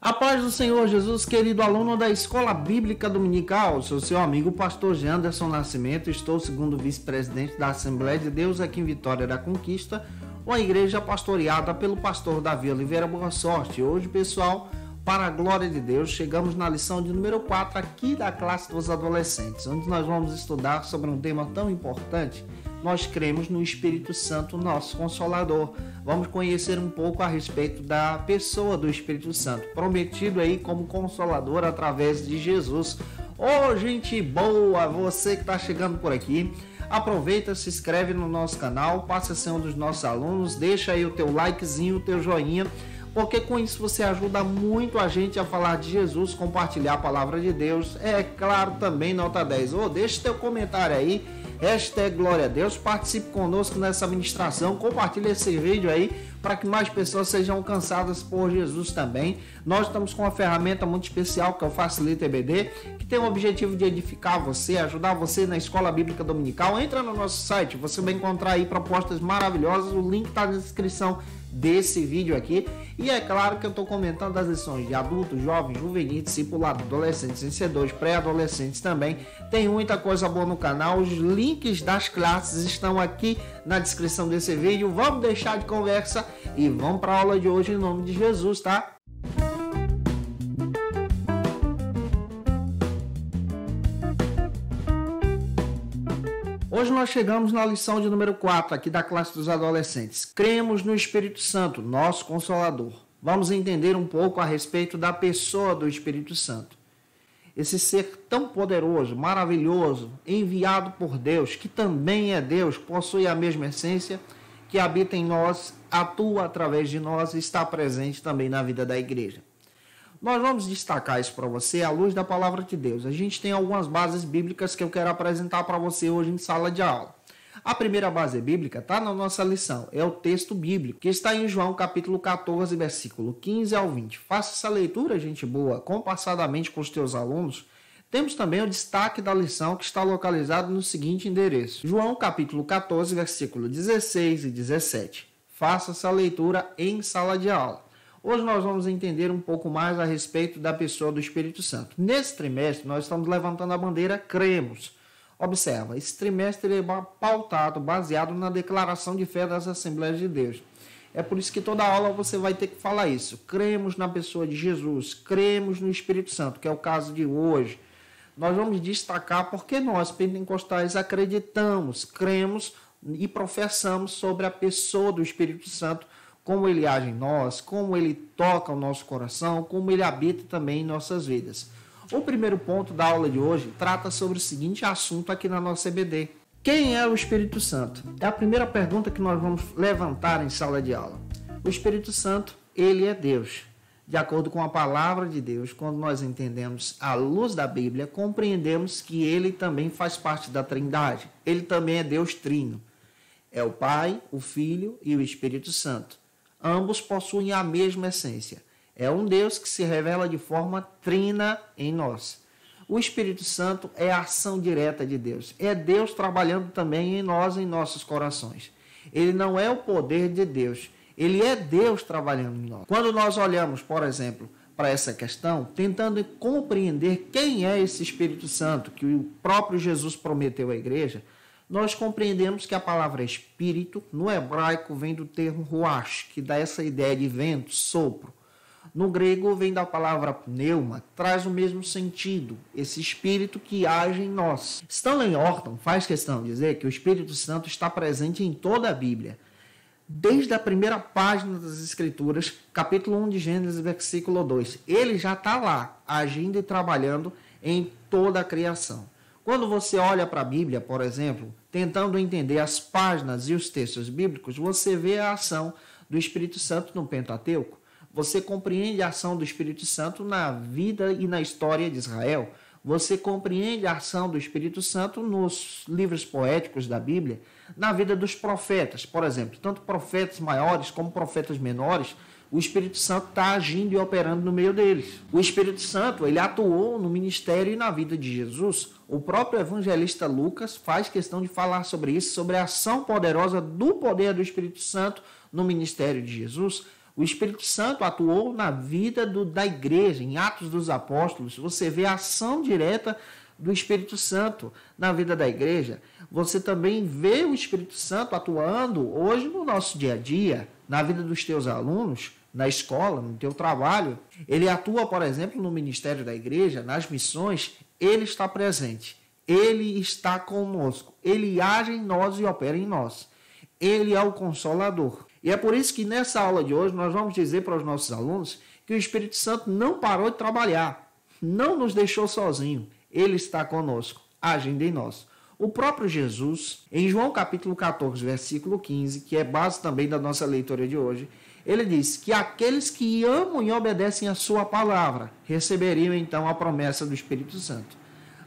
A paz do Senhor Jesus, querido aluno da Escola Bíblica Dominical, sou seu amigo pastor Janderson Nascimento, estou segundo vice-presidente da Assembleia de Deus aqui em Vitória da Conquista, uma igreja pastoreada pelo pastor Davi Oliveira Boa Sorte. Hoje, pessoal, para a glória de Deus, chegamos na lição de número 4 aqui da classe dos adolescentes, onde nós vamos estudar sobre um tema tão importante. Nós cremos no Espírito Santo, nosso Consolador. Vamos conhecer um pouco a respeito da pessoa do Espírito Santo, prometido aí como Consolador através de Jesus. Ô, gente boa, você que está chegando por aqui, aproveita, se inscreve no nosso canal, passa a ser um dos nossos alunos, deixa aí o teu likezinho, o teu joinha, porque com isso você ajuda muito a gente a falar de Jesus, compartilhar a palavra de Deus. É claro, também nota 10. Deixa teu comentário aí, hashtag Glória a Deus, participe conosco nessa ministração, compartilhe esse vídeo aí para que mais pessoas sejam alcançadas por Jesus também. Nós estamos com uma ferramenta muito especial que é o Facilita EBD, que tem o objetivo de edificar você, ajudar você na Escola Bíblica Dominical. Entra no nosso site, você vai encontrar aí propostas maravilhosas, o link está na descrição desse vídeo aqui. E é claro que eu estou comentando as lições de adultos, jovens, juvenis, discipulado, adolescentes, iniciadores, pré-adolescentes também. Tem muita coisa boa no canal, os links das classes estão aqui na descrição desse vídeo. Vamos deixar de conversa e vamos para a aula de hoje em nome de Jesus, tá? Hoje nós chegamos na lição de número 4 aqui da classe dos adolescentes. Cremos no Espírito Santo, nosso Consolador. Vamos entender um pouco a respeito da pessoa do Espírito Santo. Esse ser tão poderoso, maravilhoso, enviado por Deus, que também é Deus, possui a mesma essência, que habita em nós, atua através de nós e está presente também na vida da igreja. Nós vamos destacar isso para você à luz da palavra de Deus. A gente tem algumas bases bíblicas que eu quero apresentar para você hoje em sala de aula. A primeira base bíblica está na nossa lição, é o texto bíblico, que está em João capítulo 14, versículo 15 ao 20. Faça essa leitura, gente boa, compassadamente com os teus alunos. Temos também o destaque da lição que está localizado no seguinte endereço. João capítulo 14, versículo 16 e 17. Faça essa leitura em sala de aula. Hoje nós vamos entender um pouco mais a respeito da pessoa do Espírito Santo. Nesse trimestre, nós estamos levantando a bandeira Cremos. Observa, esse trimestre é pautado, baseado na declaração de fé das Assembleias de Deus. É por isso que toda aula você vai ter que falar isso. Cremos na pessoa de Jesus, cremos no Espírito Santo, que é o caso de hoje. Nós vamos destacar porque nós, pentecostais, acreditamos, cremos e professamos sobre a pessoa do Espírito Santo, como ele age em nós, como ele toca o nosso coração, como ele habita também em nossas vidas. O primeiro ponto da aula de hoje trata sobre o seguinte assunto aqui na nossa EBD. Quem é o Espírito Santo? É a primeira pergunta que nós vamos levantar em sala de aula. O Espírito Santo, ele é Deus. De acordo com a palavra de Deus, quando nós entendemos à luz da Bíblia, compreendemos que ele também faz parte da Trindade. Ele também é Deus trino. É o Pai, o Filho e o Espírito Santo. Ambos possuem a mesma essência. É um Deus que se revela de forma trina em nós. O Espírito Santo é a ação direta de Deus. É Deus trabalhando também em nós, em nossos corações. Ele não é o poder de Deus. Ele é Deus trabalhando em nós. Quando nós olhamos, por exemplo, para essa questão, tentando compreender quem é esse Espírito Santo que o próprio Jesus prometeu à igreja, nós compreendemos que a palavra espírito, no hebraico, vem do termo ruach, que dá essa ideia de vento, sopro. No grego, vem da palavra pneuma, traz o mesmo sentido, esse espírito que age em nós. Stanley Orton faz questão de dizer que o Espírito Santo está presente em toda a Bíblia. Desde a primeira página das Escrituras, capítulo 1 de Gênesis, versículo 2. Ele já está lá, agindo e trabalhando em toda a criação. Quando você olha para a Bíblia, por exemplo, tentando entender as páginas e os textos bíblicos, você vê a ação do Espírito Santo no Pentateuco. Você compreende a ação do Espírito Santo na vida e na história de Israel. Você compreende a ação do Espírito Santo nos livros poéticos da Bíblia, na vida dos profetas. Por exemplo, tanto profetas maiores como profetas menores, o Espírito Santo está agindo e operando no meio deles. O Espírito Santo, ele atuou no ministério e na vida de Jesus. O próprio evangelista Lucas faz questão de falar sobre isso, sobre a ação poderosa do poder do Espírito Santo no ministério de Jesus. O Espírito Santo atuou na vida da igreja, em Atos dos Apóstolos. Você vê a ação direta do Espírito Santo na vida da igreja. Você também vê o Espírito Santo atuando hoje no nosso dia a dia, na vida dos teus alunos, na escola, no teu trabalho. Ele atua, por exemplo, no ministério da igreja, nas missões. Ele está presente. Ele está conosco. Ele age em nós e opera em nós. Ele é o Consolador. E é por isso que nessa aula de hoje nós vamos dizer para os nossos alunos que o Espírito Santo não parou de trabalhar, não nos deixou sozinho. Ele está conosco, agindo em nós. O próprio Jesus, em João capítulo 14, versículo 15, que é base também da nossa leitura de hoje, ele diz que aqueles que amam e obedecem a sua palavra receberiam então a promessa do Espírito Santo.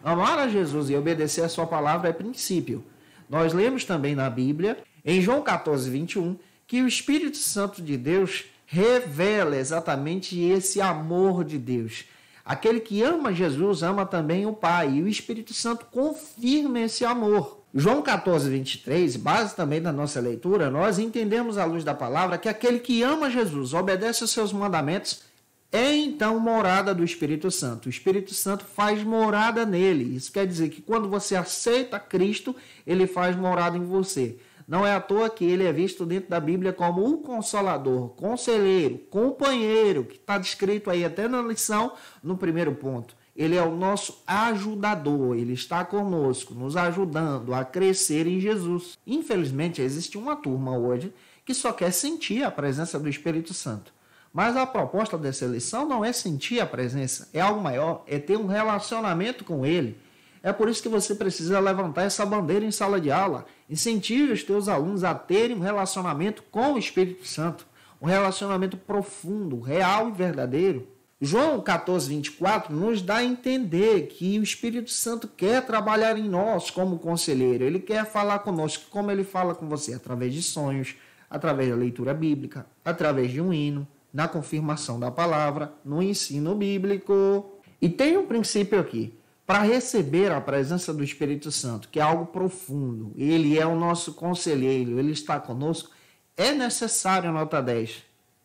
Amar a Jesus e obedecer a sua palavra é princípio. Nós lemos também na Bíblia, em João 14, 21, que o Espírito Santo de Deus revela exatamente esse amor de Deus. Aquele que ama Jesus ama também o Pai, e o Espírito Santo confirma esse amor. João 14, 23, base também da nossa leitura, nós entendemos à luz da palavra que aquele que ama Jesus, obedece aos seus mandamentos, é então morada do Espírito Santo. O Espírito Santo faz morada nele. Isso quer dizer que quando você aceita Cristo, ele faz morada em você. Não é à toa que ele é visto dentro da Bíblia como o Consolador, conselheiro, companheiro, que está descrito aí até na lição, no primeiro ponto. Ele é o nosso ajudador, ele está conosco, nos ajudando a crescer em Jesus. Infelizmente, existe uma turma hoje que só quer sentir a presença do Espírito Santo. Mas a proposta dessa lição não é sentir a presença, é algo maior, é ter um relacionamento com ele. É por isso que você precisa levantar essa bandeira em sala de aula. Incentive os teus alunos a terem um relacionamento com o Espírito Santo. Um relacionamento profundo, real e verdadeiro. João 14, 24 nos dá a entender que o Espírito Santo quer trabalhar em nós como conselheiro. Ele quer falar conosco, como ele fala com você, através de sonhos, através da leitura bíblica, através de um hino, na confirmação da palavra, no ensino bíblico. E tem um princípio aqui. Para receber a presença do Espírito Santo, que é algo profundo, ele é o nosso conselheiro, ele está conosco, é necessário, nota 10,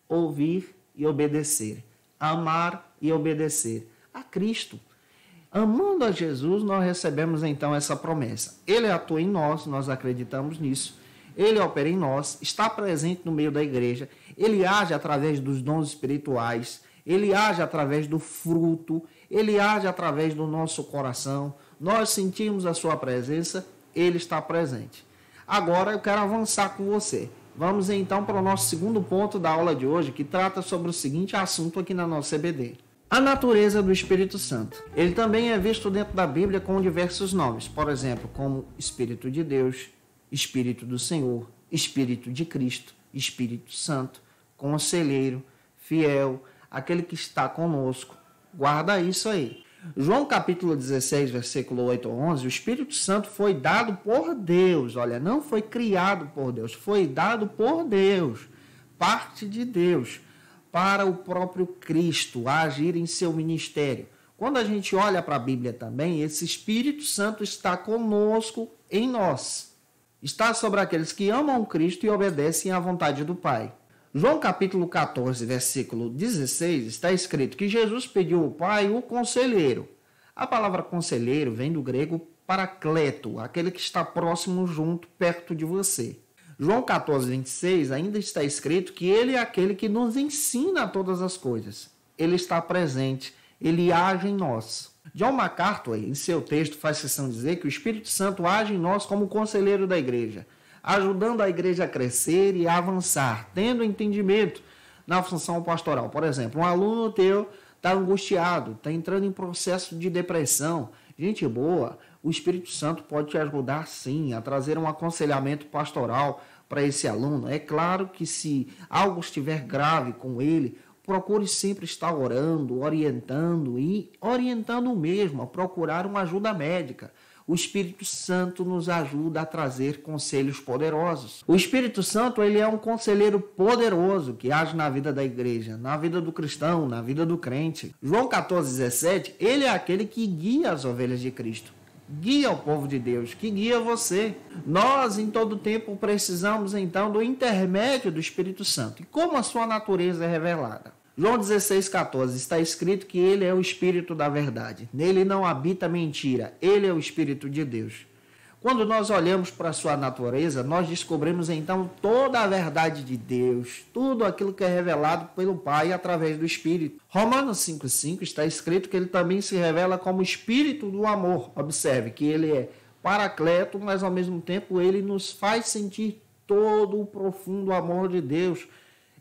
ouvir e obedecer, amar e obedecer a Cristo. Amando a Jesus, nós recebemos então essa promessa. Ele atua em nós, nós acreditamos nisso, ele opera em nós, está presente no meio da igreja, ele age através dos dons espirituais, ele age através do fruto, ele age através do nosso coração. Nós sentimos a sua presença, ele está presente. Agora eu quero avançar com você. Vamos então para o nosso segundo ponto da aula de hoje, que trata sobre o seguinte assunto aqui na nossa EBD. A natureza do Espírito Santo. Ele também é visto dentro da Bíblia com diversos nomes. Por exemplo, como Espírito de Deus, Espírito do Senhor, Espírito de Cristo, Espírito Santo, Conselheiro, Fiel, aquele que está conosco. Guarda isso aí. João capítulo 16, versículo 8 a 11, o Espírito Santo foi dado por Deus. Olha, não foi criado por Deus, foi dado por Deus, parte de Deus, para o próprio Cristo agir em seu ministério. Quando a gente olha para a Bíblia também, esse Espírito Santo está conosco em nós. Está sobre aqueles que amam Cristo e obedecem à vontade do Pai. João capítulo 14, versículo 16, está escrito que Jesus pediu ao Pai o conselheiro. A palavra conselheiro vem do grego paracleto, aquele que está próximo, junto, perto de você. João 14, 26, ainda está escrito que ele é aquele que nos ensina todas as coisas. Ele está presente, ele age em nós. John MacArthur, em seu texto, faz questão de dizer que o Espírito Santo age em nós como conselheiro da igreja, ajudando a igreja a crescer e a avançar, tendo entendimento na função pastoral. Por exemplo, um aluno teu está angustiado, está entrando em processo de depressão. Gente boa, o Espírito Santo pode te ajudar sim a trazer um aconselhamento pastoral para esse aluno. É claro que se algo estiver grave com ele, procure sempre estar orando, orientando mesmo a procurar uma ajuda médica. O Espírito Santo nos ajuda a trazer conselhos poderosos. O Espírito Santo, ele é um conselheiro poderoso que age na vida da igreja, na vida do cristão, na vida do crente. João 14, 17, ele é aquele que guia as ovelhas de Cristo. guia o povo de Deus, que guia você. Nós, em todo tempo, precisamos, então, do intermédio do Espírito Santo. E como a sua natureza é revelada? João 16,14, está escrito que ele é o Espírito da verdade. Nele não habita mentira, ele é o Espírito de Deus. Quando nós olhamos para a sua natureza, nós descobrimos então toda a verdade de Deus, tudo aquilo que é revelado pelo Pai através do Espírito. Romanos 5,5 está escrito que ele também se revela como Espírito do amor. Observe que ele é paracleto, mas ao mesmo tempo ele nos faz sentir todo o profundo amor de Deus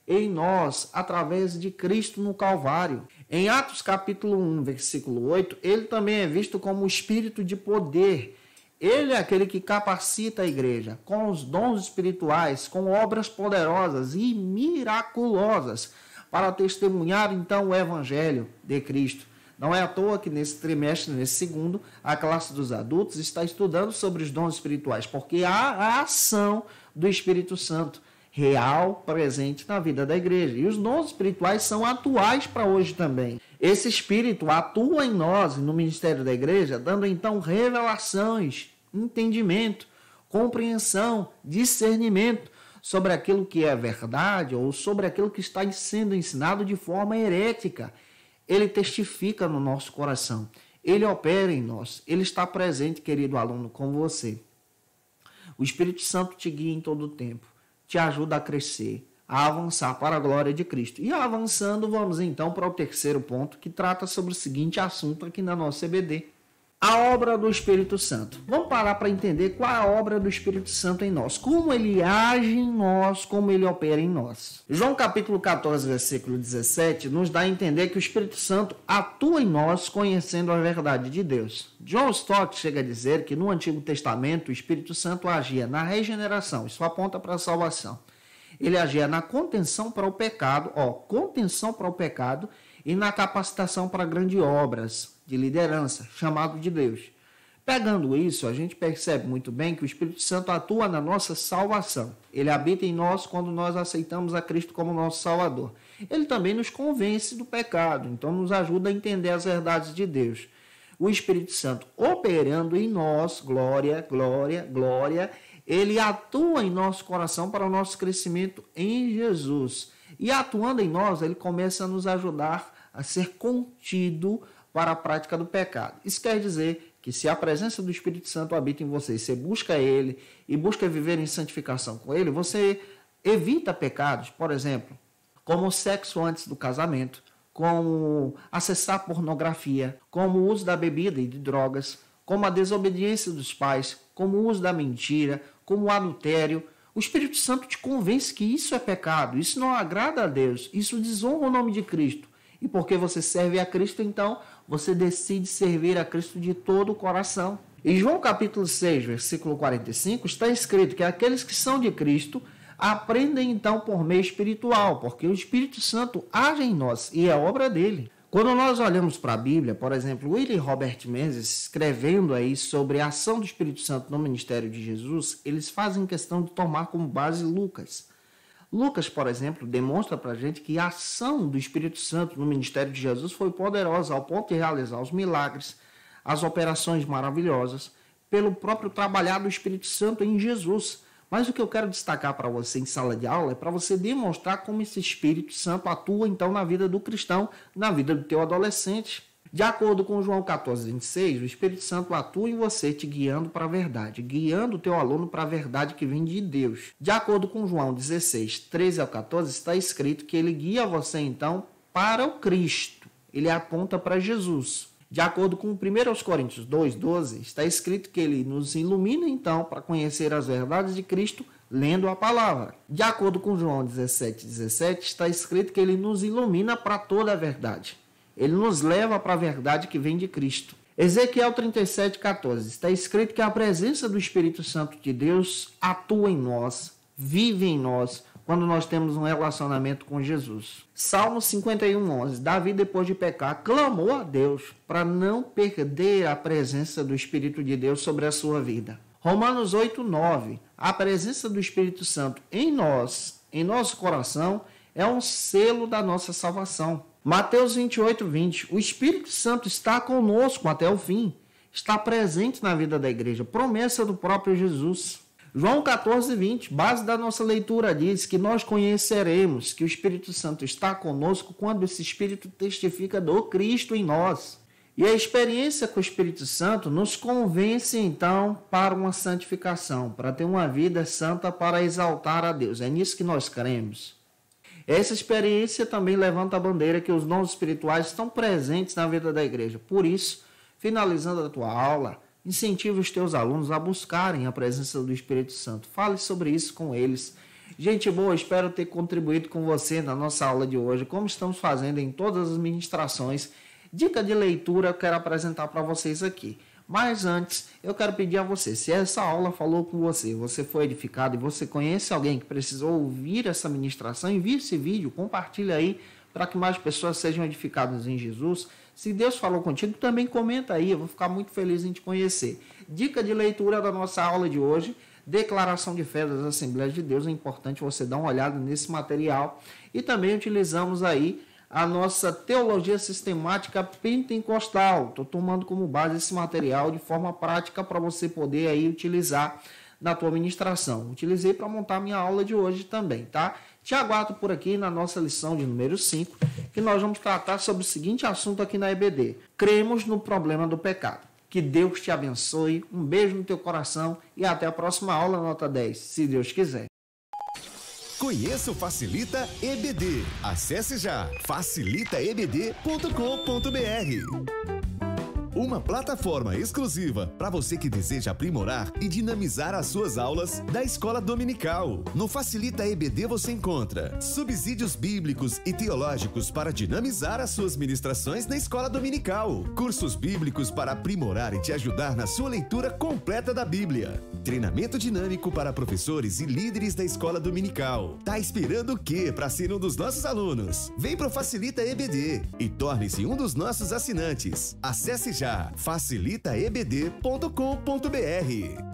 em nós, através de Cristo no Calvário. Em Atos capítulo 1, versículo 8, ele também é visto como o Espírito de poder. Ele é aquele que capacita a igreja com os dons espirituais, com obras poderosas e miraculosas para testemunhar então o Evangelho de Cristo. Não é à toa que nesse trimestre, nesse segundo, a classe dos adultos está estudando sobre os dons espirituais, porque há a ação do Espírito Santo real, presente na vida da igreja. E os dons espirituais são atuais para hoje também. Esse Espírito atua em nós, no ministério da igreja, dando então revelações, entendimento, compreensão, discernimento sobre aquilo que é verdade ou sobre aquilo que está sendo ensinado de forma herética. Ele testifica no nosso coração. Ele opera em nós. Ele está presente, querido aluno, com você. O Espírito Santo te guia em todo o tempo. Te ajuda a crescer, a avançar para a glória de Cristo. E avançando, vamos então para o terceiro ponto, que trata sobre o seguinte assunto aqui na nossa EBD. A obra do Espírito Santo. Vamos parar para entender qual é a obra do Espírito Santo em nós. Como ele age em nós, como ele opera em nós. João capítulo 14, versículo 17, nos dá a entender que o Espírito Santo atua em nós conhecendo a verdade de Deus. John Stott chega a dizer que no Antigo Testamento o Espírito Santo agia na regeneração, isso aponta para a salvação. Ele agia na contenção para o pecado, e na capacitação para grandes obras de liderança, chamado de Deus. Pegando isso, a gente percebe muito bem que o Espírito Santo atua na nossa salvação. Ele habita em nós quando nós aceitamos a Cristo como nosso Salvador. Ele também nos convence do pecado, então nos ajuda a entender as verdades de Deus. O Espírito Santo operando em nós, glória, glória, glória, ele atua em nosso coração para o nosso crescimento em Jesus. E atuando em nós, ele começa a nos ajudar a ser contido para a prática do pecado. Isso quer dizer que se a presença do Espírito Santo habita em você, você busca ele e busca viver em santificação com ele, você evita pecados, por exemplo, como o sexo antes do casamento, como acessar pornografia, como o uso da bebida e de drogas, como a desobediência dos pais, como o uso da mentira, como o adultério. O Espírito Santo te convence que isso é pecado, isso não agrada a Deus, isso desonra o nome de Cristo. E porque você serve a Cristo, então, você decide servir a Cristo de todo o coração. Em João capítulo 6, versículo 45, está escrito que aqueles que são de Cristo aprendem então por meio espiritual, porque o Espírito Santo age em nós e é obra dele. Quando nós olhamos para a Bíblia, por exemplo, William Robert Menzies, escrevendo aí sobre a ação do Espírito Santo no ministério de Jesus, eles fazem questão de tomar como base Lucas. Lucas, por exemplo, demonstra para a gente que a ação do Espírito Santo no ministério de Jesus foi poderosa ao ponto de realizar os milagres, as operações maravilhosas, pelo próprio trabalhar do Espírito Santo em Jesus. Mas o que eu quero destacar para você em sala de aula é para você demonstrar como esse Espírito Santo atua então na vida do cristão, na vida do teu adolescente. De acordo com João 14, 26, o Espírito Santo atua em você te guiando para a verdade, guiando o teu aluno para a verdade que vem de Deus. De acordo com João 16, 13 ao 14, está escrito que ele guia você então para o Cristo. Ele aponta para Jesus. De acordo com 1 Coríntios 2, 12, está escrito que ele nos ilumina então para conhecer as verdades de Cristo lendo a palavra. De acordo com João 17, 17, está escrito que ele nos ilumina para toda a verdade. Ele nos leva para a verdade que vem de Cristo. Ezequiel 37, 14. Está escrito que a presença do Espírito Santo de Deus atua em nós, vive em nós, quando nós temos um relacionamento com Jesus. Salmo 51, 11. Davi, depois de pecar, clamou a Deus para não perder a presença do Espírito de Deus sobre a sua vida. Romanos 8, 9. A presença do Espírito Santo em nós, em nosso coração, é um selo da nossa salvação. Mateus 28, 20. O Espírito Santo está conosco até o fim. está presente na vida da igreja, promessa do próprio Jesus. João 14:20, base da nossa leitura, diz que nós conheceremos que o Espírito Santo está conosco quando esse Espírito testifica do Cristo em nós. E a experiência com o Espírito Santo nos convence, então, para uma santificação, para ter uma vida santa, para exaltar a Deus. É nisso que nós cremos. Essa experiência também levanta a bandeira que os dons espirituais estão presentes na vida da igreja. Por isso, finalizando a tua aula, incentive os teus alunos a buscarem a presença do Espírito Santo. Fale sobre isso com eles. Gente boa, espero ter contribuído com você na nossa aula de hoje, como estamos fazendo em todas as ministrações. Dica de leitura eu quero apresentar para vocês aqui. Mas antes, eu quero pedir a você, se essa aula falou com você, você foi edificado e você conhece alguém que precisou ouvir essa ministração, envie esse vídeo, compartilhe aí para que mais pessoas sejam edificadas em Jesus. Se Deus falou contigo, também comenta aí, eu vou ficar muito feliz em te conhecer. Dica de leitura da nossa aula de hoje, Declaração de Fé das Assembleias de Deus. É importante você dar uma olhada nesse material. E também utilizamos aí a nossa teologia sistemática pentecostal. Estou tomando como base esse material de forma prática para você poder aí utilizar na tua ministração. Utilizei para montar minha aula de hoje também, tá? Te aguardo por aqui na nossa lição de número 5, que nós vamos tratar sobre o seguinte assunto aqui na EBD. Cremos no problema do pecado. Que Deus te abençoe, um beijo no teu coração e até a próxima aula, nota 10, se Deus quiser. Conheça o Facilita EBD. Acesse já facilitaebd.com.br. Uma plataforma exclusiva para você que deseja aprimorar e dinamizar as suas aulas da escola dominical. No Facilita EBD você encontra subsídios bíblicos e teológicos para dinamizar as suas ministrações na escola dominical, cursos bíblicos para aprimorar e te ajudar na sua leitura completa da Bíblia, treinamento dinâmico para professores e líderes da escola dominical. Tá esperando o quê para ser um dos nossos alunos? Vem pro Facilita EBD e torne-se um dos nossos assinantes. Acesse já facilitaebd.com.br.